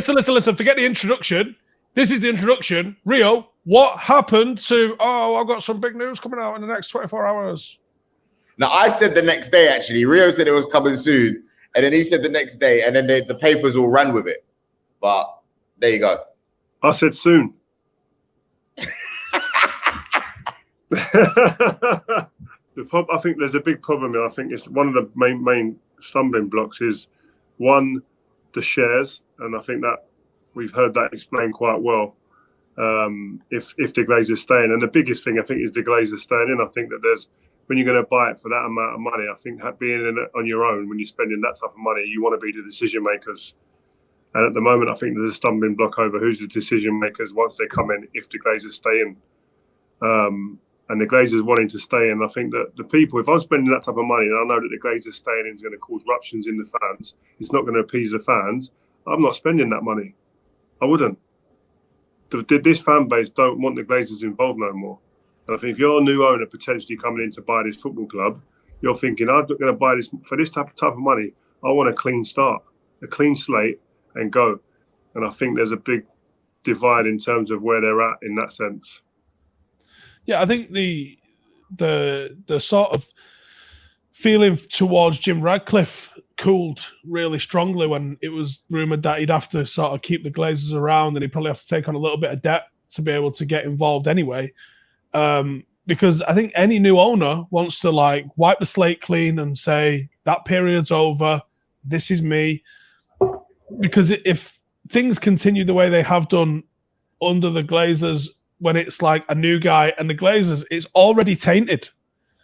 Listen. Forget the introduction. This is the introduction. Rio, what happened to, I've got some big news coming out in the next 24 hours. Now, I said the next day, actually. Rio said it was coming soon. And then he said the next day. And then the papers all ran with it. But there you go. I said soon. I think there's a big problem here. I think it's one of the main stumbling blocks is, one, the shares. And I think that we've heard that explained quite well. If the Glazers stay in, and the biggest thing I think is the Glazers staying in. I think that when you're going to buy it for that amount of money, I think being in it on your own, when you're spending that type of money, you want to be the decision makers. And at the moment, I think there's a stumbling block over who's the decision makers once they come in, if the Glazers stay in. And the Glazers wanting to stay in, I think that the people, if I'm spending that type of money and I know that the Glazers staying in is going to cause ruptions in the fans, it's not going to appease the fans, I'm not spending that money. I wouldn't. This fan base don't want the Glazers involved no more. And I think if you're a new owner potentially coming in to buy this football club, you're thinking, I'm not going to buy this for this type of money. I want a clean start, a clean slate, and go. And I think there's a big divide in terms of where they're at in that sense. Yeah, I think the sort of feeling towards Jim Ratcliffe cooled really strongly when it was rumoured that he'd have to sort of keep the Glazers around and he'd probably have to take on a little bit of debt to be able to get involved anyway. Because I think any new owner wants to wipe the slate clean and say, that period's over, this is me. Because if things continue the way they have done under the Glazers, when it's like a new guy and the Glazers, it's already tainted.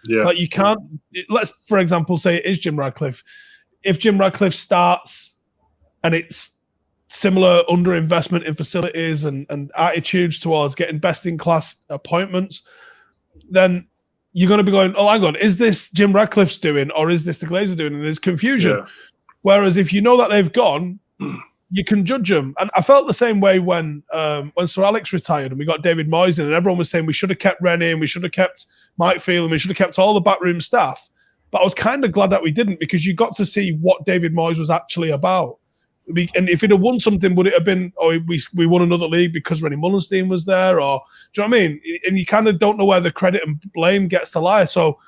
Yeah. You can't, let's, for example, say it is Jim Ratcliffe. If Jim Ratcliffe starts and it's similar underinvestment in facilities and attitudes towards getting best-in-class appointments, then you're going to be going, oh, hang on, is this Jim Ratcliffe's doing or is this the Glazers doing? And there's confusion. Yeah. Whereas if you know that they've gone, you can judge them. And I felt the same way when Sir Alex retired and we got David Moyes in and everyone was saying we should have kept Rennie and we should have kept Mike Phelan, we should have kept all the backroom staff. But I was kind of glad that we didn't because you got to see what David Moyes was actually about. And if he'd have won something, would it have been, we won another league because Rennie Mullenstein was there? Or, do you know what I mean? And you kind of don't know where the credit and blame gets to lie. So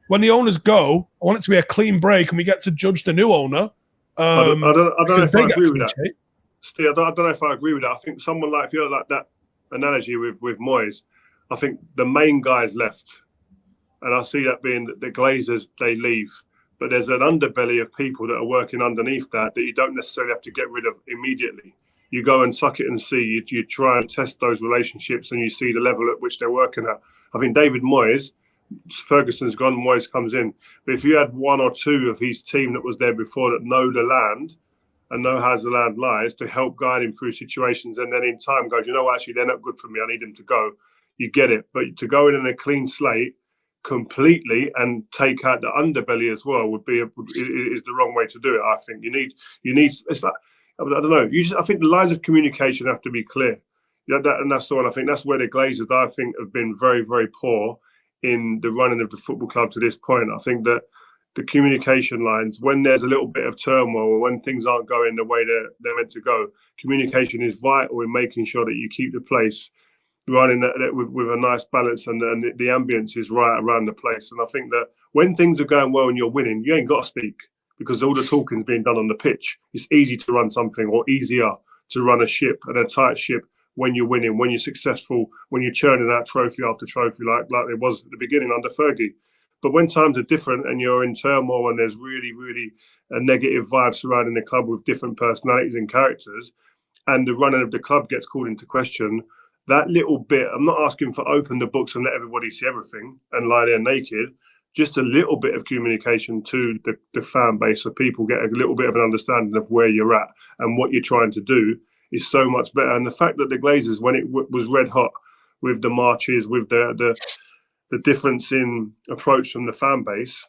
when the owners go, I want it to be a clean break and we get to judge the new owner. I don't know if I agree with that. Steve, I don't know if I agree with that. I think someone if you're like that analogy with Moyes, I think the main guys left. And I see that being the Glazers, they leave. But there's an underbelly of people that are working underneath that you don't necessarily have to get rid of immediately. You go and suck it and see. You try and test those relationships and you see the level at which they're working at. I think David Moyes, Ferguson's gone, Moyes comes in. But if you had one or two of his team that was there before that know the land and know how the land lies to help guide him through situations and then in time goes, you know what, actually, they're not good for me. I need them to go. You get it. But to go in a clean slate completely and take out the underbelly as well is the wrong way to do it. I think you need it's like, I don't know. I think the lines of communication have to be clear. And that's the one. I think that's where the Glazers, I think, have been very, very poor in the running of the football club to this point. I think that the communication lines, when there's a little bit of turmoil or when things aren't going the way they're meant to go, communication is vital in making sure that you keep the place running with a nice balance and the ambience is right around the place. And I think that when things are going well and you're winning, you ain't got to speak because all the talking's being done on the pitch. It's easy to run something or easier to run a ship and a tight ship when you're winning, when you're successful, when you're churning out trophy after trophy like it was at the beginning under Fergie. But when times are different and you're in turmoil and there's really, really a negative vibe surrounding the club with different personalities and characters and the running of the club gets called into question, that little bit, I'm not asking for open the books and let everybody see everything and lie there naked, just a little bit of communication to the fan base so people get a little bit of an understanding of where you're at and what you're trying to do is so much better. And the fact that the Glazers, when it was red hot with the marches, with the difference in approach from the fan base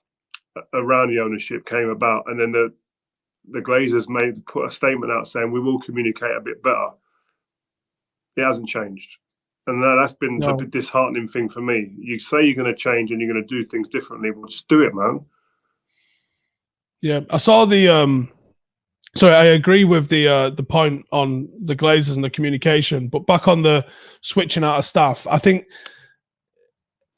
around the ownership came about, and then the Glazers put a statement out saying we will communicate a bit better. It hasn't changed. And that's been a disheartening thing for me. You say you're going to change and you're going to do things differently. Well, just do it, man. Yeah, I saw the So I agree with the point on the Glazers and the communication, but back on the switching out of staff, I think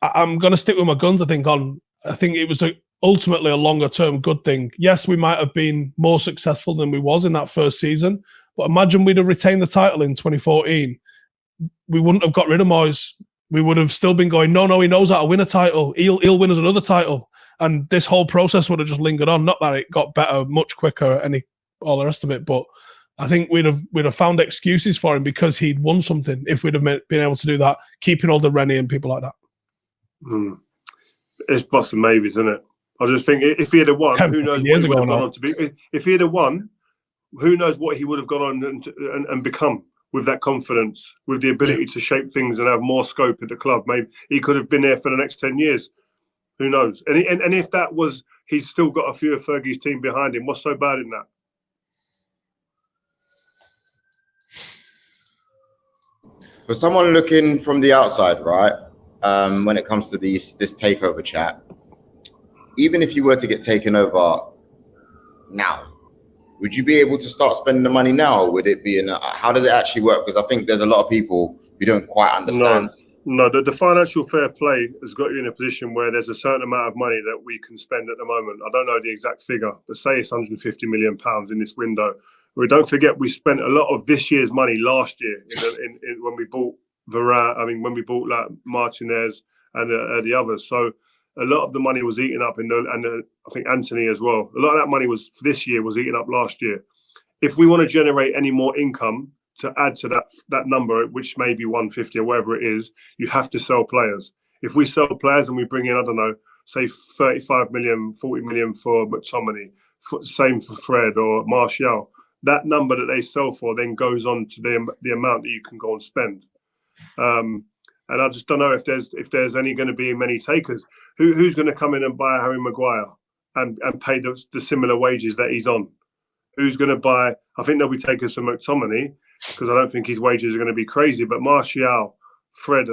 I'm going to stick with my guns. I think it was ultimately a longer term good thing. Yes, we might have been more successful than we was in that first season, but imagine we'd have retained the title in 2014. We wouldn't have got rid of Moyes. We would have still been going, no, he knows how to win a title. He'll win us another title. And this whole process would have just lingered on. Not that it got better much quicker, all the rest of it, but I think we'd have found excuses for him because he'd won something if we'd have been able to do that, keeping all the Rennie and people like that. It's lots of maybes, isn't it? I just think if he had won, who knows what he would have gone on to be. If he had won, who knows what he would have gone on and become with that confidence, with the ability to shape things and have more scope at the club. Maybe he could have been there for the next 10 years. Who knows? And if that was, he's still got a few of Fergie's team behind him. What's so bad in that? For someone looking from the outside, right, when it comes to this takeover chat, even if you were to get taken over now, would you be able to start spending the money now? Or would it be how does it actually work? Because I think there's a lot of people who don't quite understand. No, the financial fair play has got you in a position where there's a certain amount of money that we can spend at the moment. I don't know the exact figure, but say it's £150 million in this window. Don't forget, we spent a lot of this year's money last year when we bought when we bought like Martinez and the others. So a lot of the money was eaten up and I think Anthony as well. A lot of that money was for this year was eaten up last year. If we want to generate any more income to add to that number, which may be 150 or whatever it is, you have to sell players. If we sell players and we bring in, I don't know, say 35 million, 40 million for McTominay, same for Fred or Martial, that number that they sell for then goes on to the amount that you can go and spend. And I just don't know if there's any going to be many takers. Who's going to come in and buy Harry Maguire and pay the similar wages that he's on? Who's going to buy? I think there'll be takers for McTominay because I don't think his wages are going to be crazy. But Martial, Fred,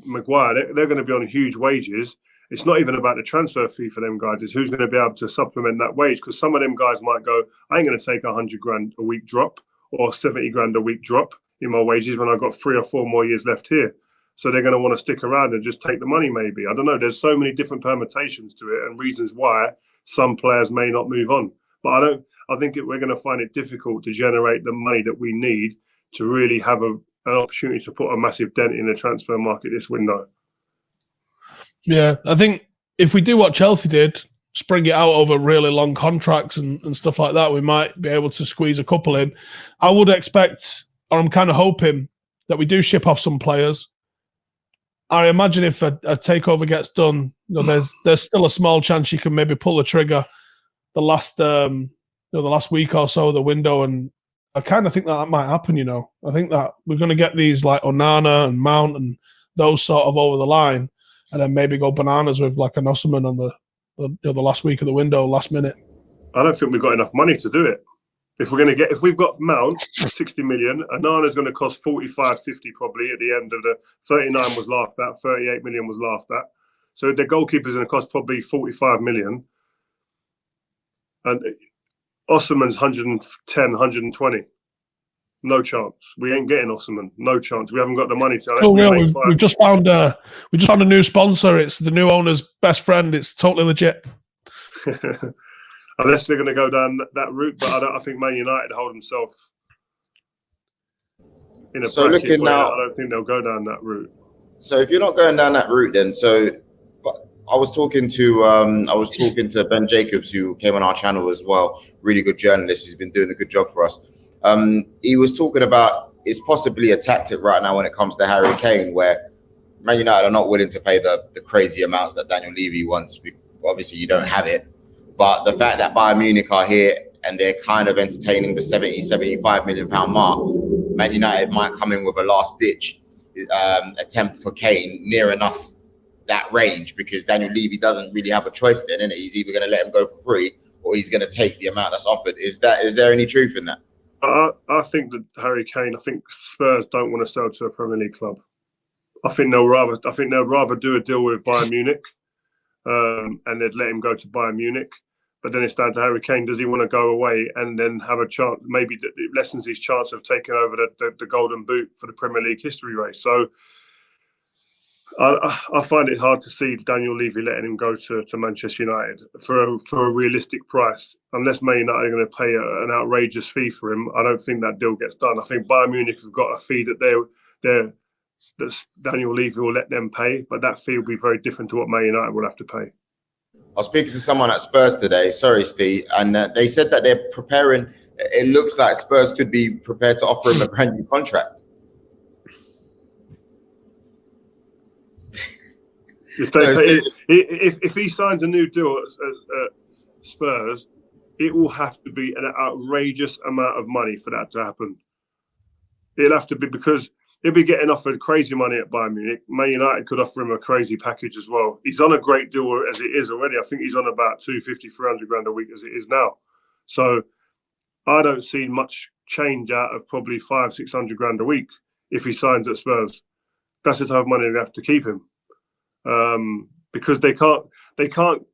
Maguire, they're going to be on huge wages. It's not even about the transfer fee for them guys. It's who's going to be able to supplement that wage, because some of them guys might go, I ain't going to take $100,000 a week drop or $70,000 a week drop in my wages when I've got 3 or 4 more years left here. So they're going to want to stick around and just take the money maybe. I don't know. There's so many different permutations to it and reasons why some players may not move on. But I think we're going to find it difficult to generate the money that we need to really have an opportunity to put a massive dent in the transfer market this window. Yeah, I think if we do what Chelsea did, spring it out over really long contracts and stuff like that, we might be able to squeeze a couple in. I would expect, or I'm kind of hoping, that we do ship off some players. I imagine if a takeover gets done, there's still a small chance you can maybe pull the trigger the last week or so of the window, and I kind of think that might happen. I think that we're going to get these like Onana and Mount and those sort of over the line, and then maybe go bananas with like an Osimhen on the last week of the window, last minute. I don't think we've got enough money to do it. If we've got Mount 60 million, Onana's going to cost 45, 50 probably at the end of the 39 was laughed at, 38 million was laughed at. So the goalkeeper's going to cost probably 45 million. And Osimhen's 110, 120. No chance. We ain't getting Osimhen. No chance. We haven't got the money to. We've just found a new sponsor. It's the new owner's best friend. It's totally legit. Unless they're going to go down that route, but I think Man United hold themselves in a bracket where I don't think they'll go down that route. So if you're not going down that route, then I was talking to Ben Jacobs, who came on our channel as well. Really good journalist. He's been doing a good job for us. He was talking about it's possibly a tactic right now when it comes to Harry Kane, where Man United are not willing to pay the crazy amounts that Daniel Levy wants. Obviously, you don't have it. But the fact that Bayern Munich are here and they're kind of entertaining the 70, 75 million pound mark, Man United might come in with a last-ditch attempt for Kane near enough that range, because Daniel Levy doesn't really have a choice then, innit? He's either going to let him go for free or he's going to take the amount that's offered. Is there any truth in that? I think that Harry Kane, I think Spurs don't want to sell to a Premier League club. I think they'll rather do a deal with Bayern Munich, and they'd let him go to Bayern Munich. But then it's down to Harry Kane. Does he want to go away and then have a chance? Maybe it lessens his chance of taking over the Golden Boot for the Premier League history race. So I find it hard to see Daniel Levy letting him go to Manchester United for a realistic price. Unless Man United are going to pay an outrageous fee for him, I don't think that deal gets done. I think Bayern Munich have got a fee that Daniel Levy will let them pay, but that fee will be very different to what Man United will have to pay. I was speaking to someone at Spurs today, sorry, Steve, and they said that they're preparing. It looks like Spurs could be prepared to offer him a brand new contract. If he signs a new deal at Spurs, it will have to be an outrageous amount of money for that to happen. It'll have to be, because he'll be getting offered crazy money at Bayern Munich. Man United could offer him a crazy package as well. He's on a great deal as it is already. I think he's on about 250, 300 grand a week as it is now. So I don't see much change out of probably 500, 600 grand a week if he signs at Spurs. That's the type of money they have to keep him. Because they can't,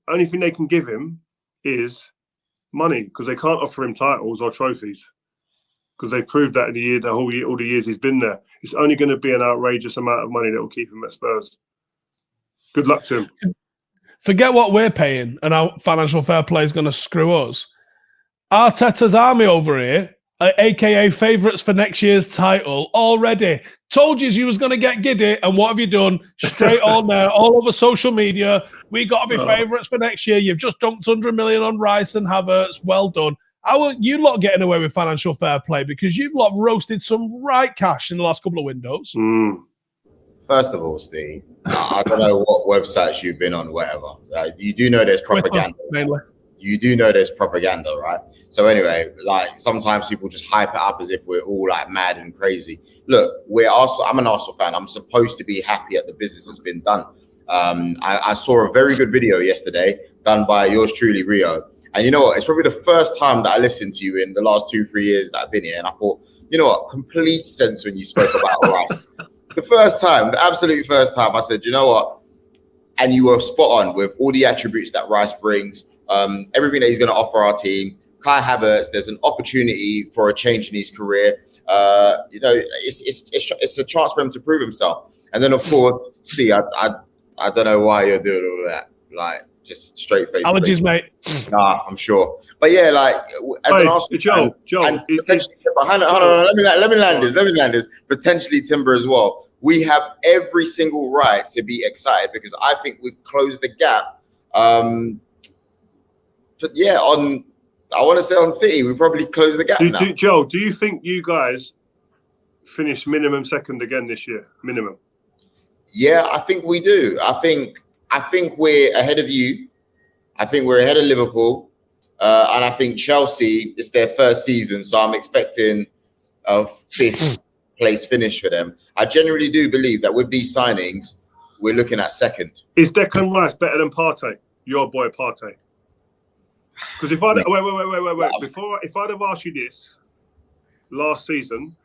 only thing they can give him is money, because they can't offer him titles or trophies. Because they've proved that all the years he's been there. It's only going to be an outrageous amount of money that will keep him at Spurs. Good luck to him. Forget what we're paying and how financial fair play is going to screw us. Arteta's army over here, aka favourites for next year's title, already told you was going to get giddy, and what have you done? Straight on there, all over social media. We got to be favourites for next year. You've just dumped 100 million on Rice and Havertz. Well done. How are you lot getting away with financial fair play? Because you've lot roasted some right cash in the last couple of windows. First of all, Steve, I don't know what websites you've been on, whatever. You do know there's propaganda. Mainly. You do know there's propaganda, right? So anyway, like sometimes people just hype it up as if we're all like mad and crazy. Look, I'm an Arsenal fan. I'm supposed to be happy at the business that's been done. I saw a very good video yesterday done by yours truly, Rio. And you know what? It's probably the first time that I listened to you in the last 2-3 years that I've been here. And I thought, you know what? Complete sense when you spoke about Rice. The first time, the absolute first time, I said, you know what? And you were spot on with all the attributes that Rice brings, everything that he's going to offer our team. Kai Havertz, there's an opportunity for a change in his career. You know, it's a chance for him to prove himself. And then, of course, Steve, I don't know why you're doing all that. Like, just straight face. Allergies, mate. Nah, I'm sure. But yeah, like as an Arsenal Joel, and potentially Timber. Hold on, let me land this. Potentially Timber as well. We have every single right to be excited because I think we've closed the gap. But yeah, I want to say on City, we probably closed the gap now. Joel, do you think you guys finish minimum second again this year? Minimum. Yeah, I think we do. I think we're ahead of you. I think we're ahead of Liverpool. And I think Chelsea, it's their first season, so I'm expecting a 5th place finish for them. I generally do believe that with these signings, we're looking at second. Is Declan Rice better than Partey? Your boy Partey. Because if I'd have asked you this last season,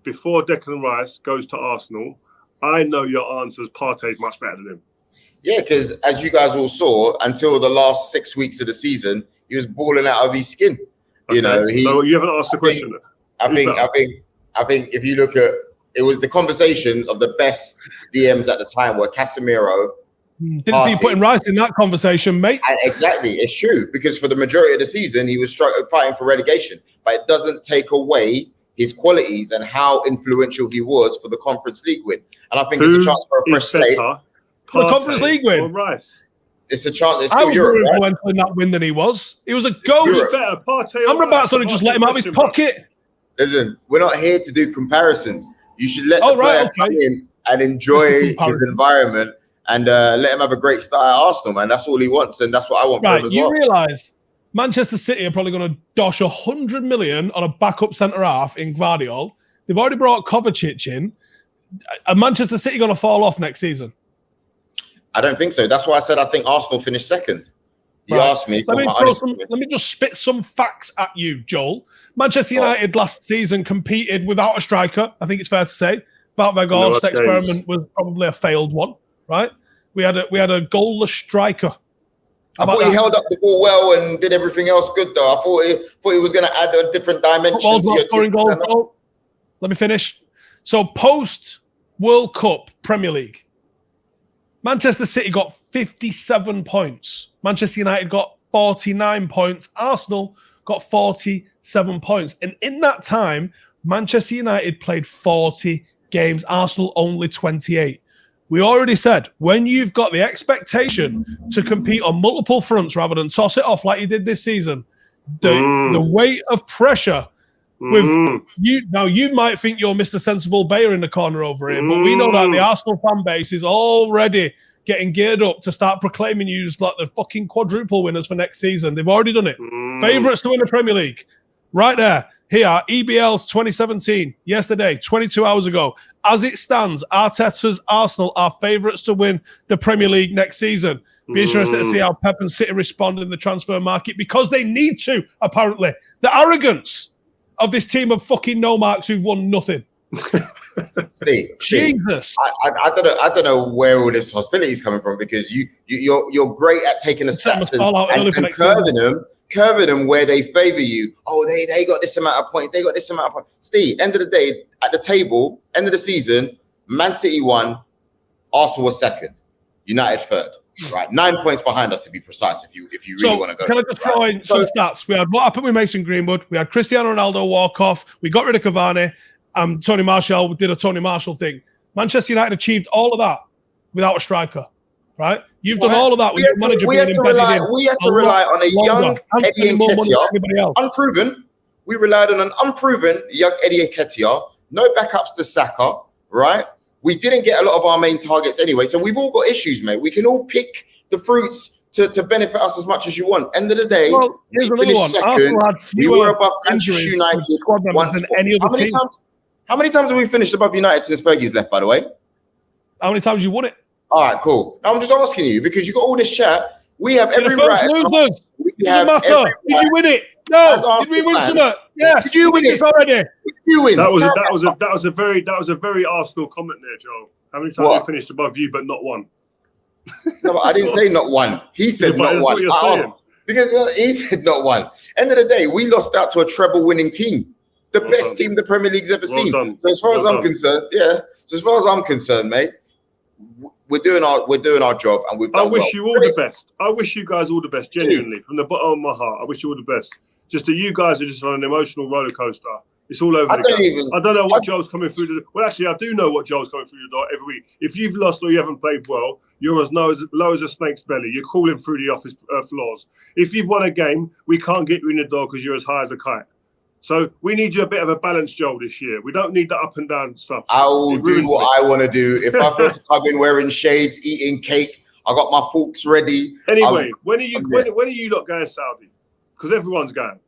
before Declan Rice goes to Arsenal, I know your answer is Partey is much better than him. Yeah, because as you guys all saw, until the last 6 weeks of the season, he was balling out of his skin. Okay. You know, so you haven't asked the question. I think if you look at it, was the conversation of the best DMs at the time were Casemiro. Didn't see you putting Rice in that conversation, mate. And exactly, it's true because for the majority of the season he was fighting for relegation, but it doesn't take away his qualities and how influential he was for the Conference League win. And I think it's a chance for a fresh slate. For the Conference League win. Rice. It's a chance. It's I still was Europe, more right? influential in that win than he was. He was a ghost. Amrabat's only just let him out of his pocket. Listen, we're not here to do comparisons. You should let the player come in and enjoy his environment and let him have a great start at Arsenal, man. That's all he wants, and that's what I want from him as well. You realise Manchester City are probably going to dosh 100 million on a backup centre-half in Guardiola. They've already brought Kovacic in. Are Manchester City going to fall off next season? I don't think so. That's why I said I think Arsenal finished second. You asked me. Let me just spit some facts at you, Joel. Manchester United last season competed without a striker. I think it's fair to say. Wout Weghorst's experiment was probably a failed one, right? We had a goalless striker I thought he held up the ball well and did everything else good, though. I thought he was going to add a different dimension to your team. Goal. Let me finish. So post World Cup Premier League, Manchester City got 57 points. Manchester United got 49 points. Arsenal got 47 points. And in that time, Manchester United played 40 games. Arsenal only 28. We already said, when you've got the expectation to compete on multiple fronts rather than toss it off like you did this season, the weight of pressure with you. Now, you might think you're Mr. Sensible Beya in the corner over here, but we know that the Arsenal fan base is already getting geared up to start proclaiming you as like the fucking quadruple winners for next season. They've already done it. Favourites to win the Premier League. Right there. Here, EBL's 2017, yesterday, 22 hours ago. As it stands, Arteta's Arsenal are favourites to win the Premier League next season. Be interested to see how Pep and City respond in the transfer market because they need to, apparently. The arrogance of this team of fucking no-marks who've won nothing. Steve, Jesus. I don't know where all this hostility is coming from because you're great at taking the stats and curving them where they favour you. Oh, they got this amount of points. They got this amount of points. Steve, end of the day, at the table, end of the season, Man City won, Arsenal was second, United third. Right, 9 points behind us to be precise. If you really want to go. Can I just throw in some stats? We had what happened with Mason Greenwood. We had Cristiano Ronaldo walk off. We got rid of Cavani. Tony Marshall did a Tony Marshall thing. Manchester United achieved all of that without a striker. Right? You've done all of that with your manager being embedded in. We had to rely on a young Eddie Nketiah, unproven. We relied on an unproven young Eddie Nketiah. No backups to Saka. Right? We didn't get a lot of our main targets anyway, so we've all got issues, mate. We can all pick the fruits to benefit us as much as you want. End of the day, here's another one. Second, we were above Manchester United once. Than any other team. How many times have we finished above United since Fergie's left, by the way? How many times you won it? All right, cool. Now I'm just asking you because you got all this chat. We have every right. Losers. Doesn't matter. Did you win it? No. Did we win tonight? Yes. Did you win it already? Did you win? That was a very Arsenal comment there, Joel. How many times we finished above you but not one? No, but I didn't say not one. He said not one. Because he said not one. End of the day, we lost out to a treble-winning team. The best team the Premier League's ever seen. So as far as I'm concerned, So as far as I'm concerned, mate, we're doing our job, and we've done. I wish you all the best. I wish you guys all the best, genuinely, from the bottom of my heart. I wish you all the best. Just that you guys are just on an emotional roller coaster. It's all over. I don't know what Joel's coming through. Well, actually, I do know what Joel's coming through the door every week. If you've lost or you haven't played well, you're as low as a snake's belly. You're crawling through the office floors. If you've won a game, we can't get you in the door because you're as high as a kite. So we need you a bit of a balanced Joel this year. We don't need that up and down stuff. I will do what I want to do. If I feel to come in wearing shades, eating cake, I got my forks ready. Anyway, when are you not going Saudi? Because everyone's going.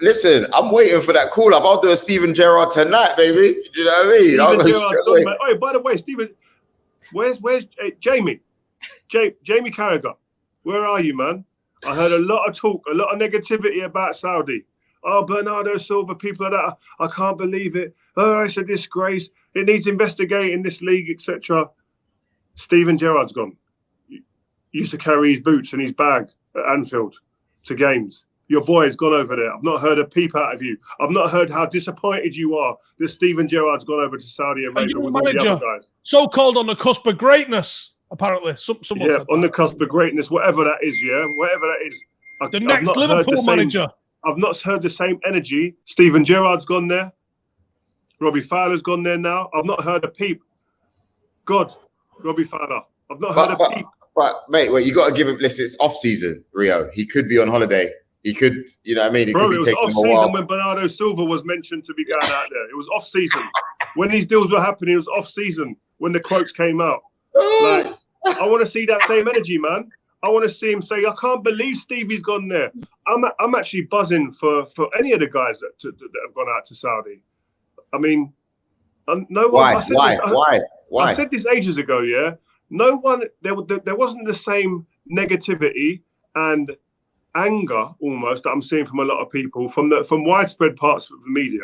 Listen, I'm waiting for that call up. I'll do a Steven Gerrard tonight, baby. Do you know what I mean? Oh, by the way, Steven, where's Jamie? Jamie Carragher, where are you, man? I heard a lot of talk, a lot of negativity about Saudi. Oh, Bernardo Silva, people like that. I can't believe it. Oh, it's a disgrace. It needs investigating this league, etc. Steven Gerrard's gone. He used to carry his boots and his bag at Anfield to games. Your boy has gone over there. I've not heard a peep out of you. I've not heard how disappointed you are that Steven Gerrard's gone over to Saudi Arabia with all the other guys. So-called on the cusp of greatness, apparently. Someone said on the cusp of greatness, whatever that is, whatever that is. The next Liverpool manager. I've not heard the same energy. Steven Gerrard's gone there. Robbie Fowler's gone there now. I've not heard a peep. God, Robbie Fowler. I've not heard a peep. But, mate, you got to give him, listen, it's off-season, Rio. He could be on holiday. He could, you know what I mean? It was off-season when Bernardo Silva was mentioned to be going out there. It was off-season. When these deals were happening, it was off-season when the quotes came out. I want to see that same energy, man. I want to see him say, I can't believe Stevie's gone there. I'm actually buzzing for any of the guys that have gone out to Saudi. I mean, no one. Why? I said this ages ago, No one, there wasn't the same negativity and anger almost that I'm seeing from a lot of people, from widespread parts of the media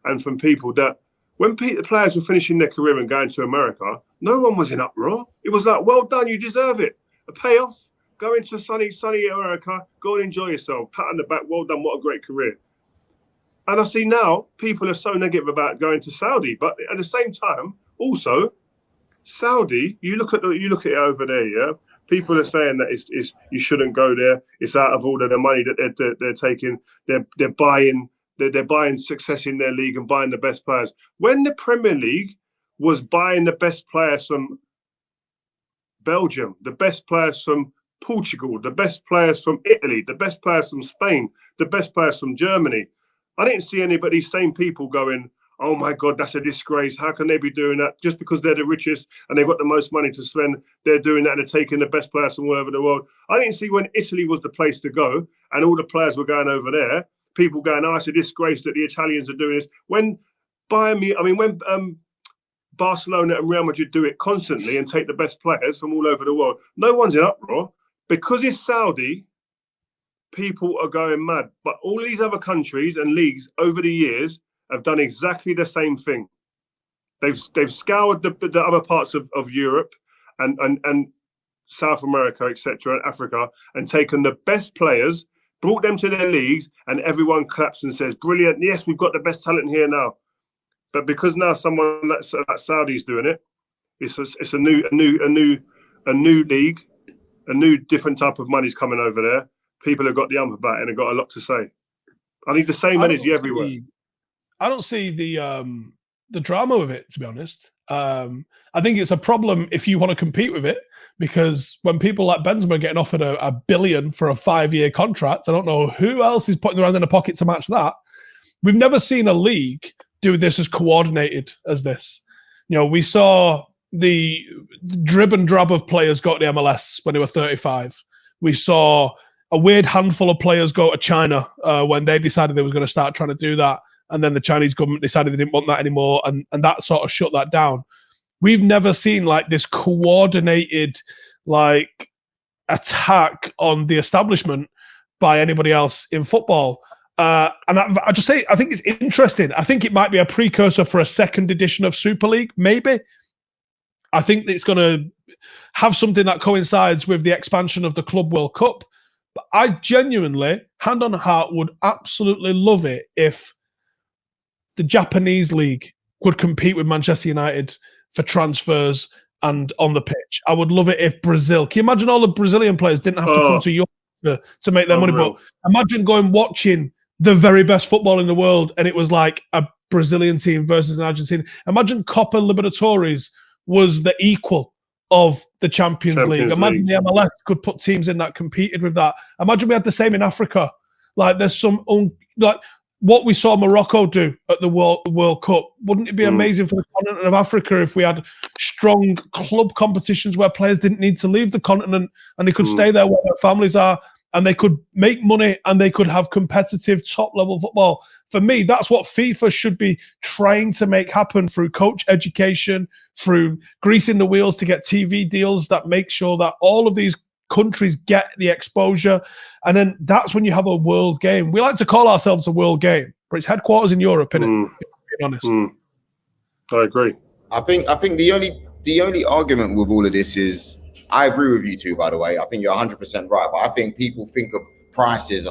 and from people that when players were finishing their career and going to America, no one was in uproar. It was like, well done, you deserve it. A payoff. Go into sunny America. Go and enjoy yourself. Pat on the back. Well done. What a great career. And I see now people are so negative about going to Saudi, but at the same time, also Saudi. You look at it over there. Yeah, people are saying that it's you shouldn't go there. It's out of order. The money that they're taking. They're buying success in their league and buying the best players. When the Premier League was buying the best players from Belgium, the best players from Portugal, the best players from Italy, the best players from Spain, the best players from Germany. I didn't see anybody, same people going, oh my God, that's a disgrace. How can they be doing that? Just because they're the richest and they've got the most money to spend, they're doing that and they're taking the best players from all over the world. I didn't see when Italy was the place to go and all the players were going over there, people going, oh, it's a disgrace that the Italians are doing this. When Barcelona and Real Madrid do it constantly and take the best players from all over the world, no one's in uproar. Because it's Saudi, people are going mad. But all these other countries and leagues over the years have done exactly the same thing. They've scoured the other parts of Europe and South America, etc., and Africa, and taken the best players, brought them to their leagues, and everyone claps and says, brilliant, yes, we've got the best talent here now. But because now someone like Saudi's doing it, it's a new league, a new different type of money's coming over there. People have got the ump about it and have got a lot to say. I need the same energy everywhere. I don't see the drama with it, to be honest. I think it's a problem if you want to compete with it, because when people like Benzema are getting offered $1 billion for a 5-year contract, I don't know who else is putting their hand in a pocket to match that. We've never seen a league do this as coordinated as this. You know, we saw the drib and drab of players go to the MLS when they were 35. We saw a weird handful of players go to China when they decided they were going to start trying to do that. And then the Chinese government decided they didn't want that anymore. And that sort of shut that down. We've never seen like this coordinated like attack on the establishment by anybody else in football. And I just say, I think it's interesting. I think it might be a precursor for a second edition of Super League, maybe. I think it's going to have something that coincides with the expansion of the Club World Cup. But I genuinely, hand on heart, would absolutely love it if the Japanese league could compete with Manchester United for transfers and on the pitch. I would love it if Brazil, can you imagine all the Brazilian players didn't have to come to Europe to make their money? But imagine going watching the very best football in the world and it was like a Brazilian team versus an Argentine. Imagine Copa Libertadores was the equal of the Champions League. Imagine the MLS could put teams in that competed with that. Imagine we had the same in Africa. Like there's some like what we saw Morocco do at the World Cup. Wouldn't it be amazing for the continent of Africa if we had strong club competitions where players didn't need to leave the continent and they could stay there where their families are and they could make money and they could have competitive top-level football? For me, that's what FIFA should be trying to make happen through coach education, through greasing the wheels to get TV deals that make sure that all of these countries get the exposure. And then that's when you have a world game. We like to call ourselves a world game, but it's headquarters in Europe, isn't it? If I'm being honest. I agree. I think the only argument with all of this is, I agree with you too, by the way. I think you're 100% right. But I think people think of prices,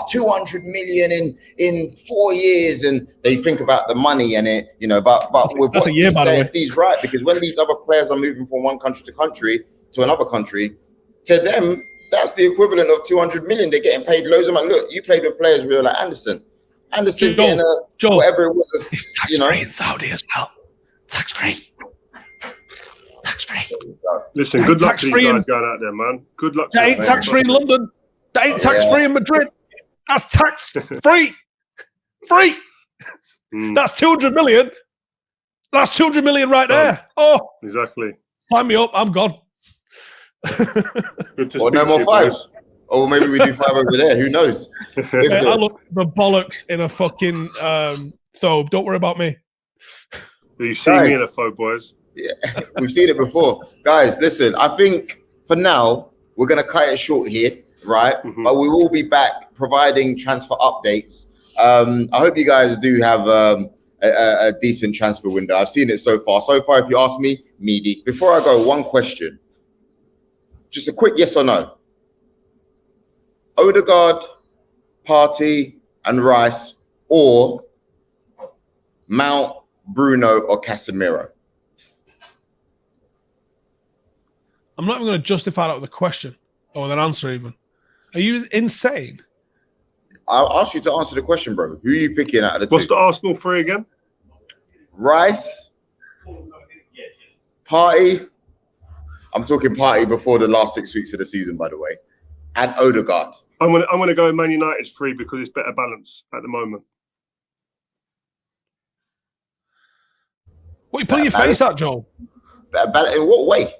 200 million in 4 years, and they think about the money in it, you know. But with what Steve's saying, Steve's right, because when these other players are moving from one country to another country, to them, that's the equivalent of 200 million. They're getting paid loads of money. Look, you played with players real like Anderson getting whatever it was. It's tax-free in Saudi as well. Tax-free. Listen, good luck to you guys going out there, man. Good luck. That ain't tax-free in London. That ain't tax-free in Madrid. That's tax-free. Free. That's 200 million. That's 200 million right there. Oh, exactly. Sign me up. I'm gone. Or no more five. Or maybe we do 5 over there. Who knows? I look the bollocks in a fucking thobe. Don't worry about me. You see me in a thobe, boys. Yeah, we've seen it before. Guys, listen, I think for now, we're going to cut it short here, right? But we will be back providing transfer updates. I hope you guys do have a decent transfer window. I've seen it so far. So far, if you ask me, meaty. Before I go, one question. Just a quick yes or no. Odegaard, Partey, and Rice, or Mount, Bruno, or Casemiro? I'm not even going to justify that with a question or with an answer even. Are you insane? I'll ask you to answer the question, bro. Who are you picking out of the two? What's the Arsenal three again? Rice, Partey. I'm talking Partey before the last 6 weeks of the season, by the way, and Odegaard. I'm gonna go Man United's three because it's better balance at the moment. What are you putting your face at, Joel? In what way?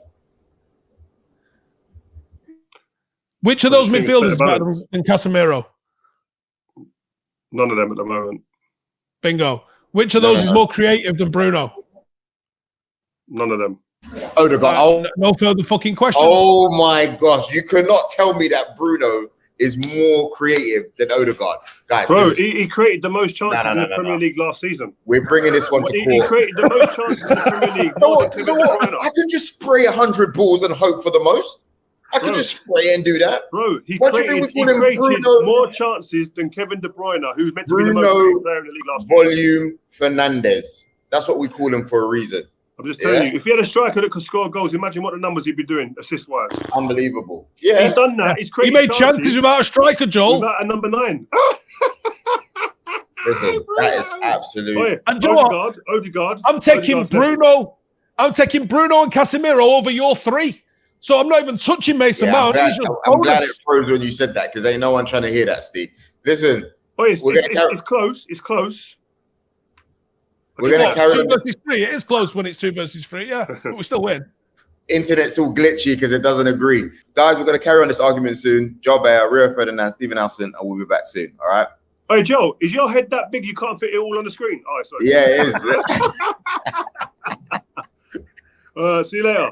Which of those midfielders is better than Casemiro? None of them at the moment. Bingo. Which of those is more creative than Bruno? None of them. Odegaard. No further fucking questions. Oh my gosh. You cannot tell me that Bruno is more creative than Odegaard. Guys, bro, he created the most chances in the Premier League last season. We're bringing this one to court. He created the most chances in the Premier League. So what? I can just spray 100 balls and hope for the most. I can just spray and do that. Bro, he created more chances than Kevin De Bruyne, who's meant to be the most creative player in the league last year. Volume Fernandez. That's what we call him for a reason. I'm just telling you, if he had a striker that could score goals, imagine what the numbers he'd be doing, assist-wise. Unbelievable. Yeah. He's done that. He's created He made chances without a striker, Joel. Without a number 9. Listen, that is absolute. And Odegaard. I'm taking Bruno and Casemiro over your three. So I'm not even touching Mason Mount. I'm glad it froze when you said that because ain't no one trying to hear that, Steve. Listen. It's close. It's close. We're going to carry 2 versus 3. It is close when it's 2 versus 3, yeah. But we still win. Internet's all glitchy because it doesn't agree. Guys, we're going to carry on this argument soon. Joel, Beya, Rio Ferdinand, Stephen Howson, and we'll be back soon. All right? Hey, Joe, is your head that big you can't fit it all on the screen? Oh, sorry. Yeah, it is. See you later.